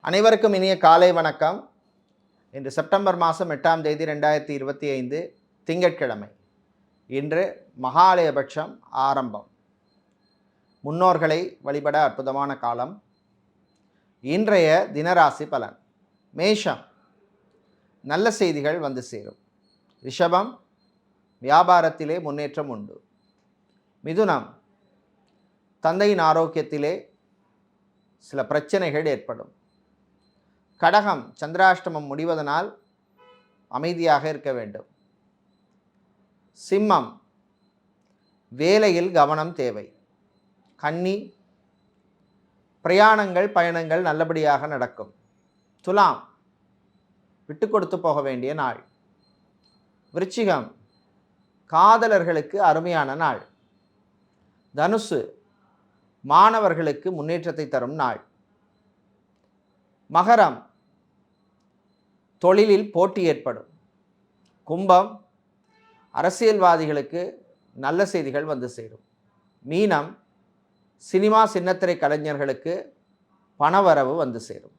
அனைவருக்கும் இனிய காலை வணக்கம். இன்று செப்டம்பர் மாதம் 8ஆம் தேதி 2025 திங்கட்கிழமை. இன்று மகாலயபட்சம் ஆரம்பம். முன்னோர்களை வழிபட அற்புதமான காலம். இன்றைய தினராசி பலன். மேஷம், நல்ல செய்திகள் வந்து சேரும். ரிஷபம், வியாபாரத்திலே முன்னேற்றம் உண்டு. மிதுனம், தந்தையின் ஆரோக்கியத்திலே சில பிரச்சனைகள் ஏற்படும். கடகம், சந்திராஷ்டமம் முடிவதனால் அமைதியாக இருக்க வேண்டும். சிம்மம், வேலையில் கவனம் தேவை. கன்னி, பிரயாணங்கள் பயணங்கள் நல்லபடியாக நடக்கும். துலாம், விட்டு கொடுத்து போக வேண்டிய நாள். விருச்சிகம், காதலர்களுக்கு அருமையான நாள். தனுசு, மாணவர்களுக்கு முன்னேற்றத்தை தரும் நாள். மகரம், தொழிலில் போட்டி ஏற்படும். கும்பம், அரசியல்வாதிகளுக்கு நல்ல செய்திகள் வந்து சேரும். மீனம், சினிமா சின்னத்திரை கலைஞர்களுக்கு பணவரவு வந்து சேரும்.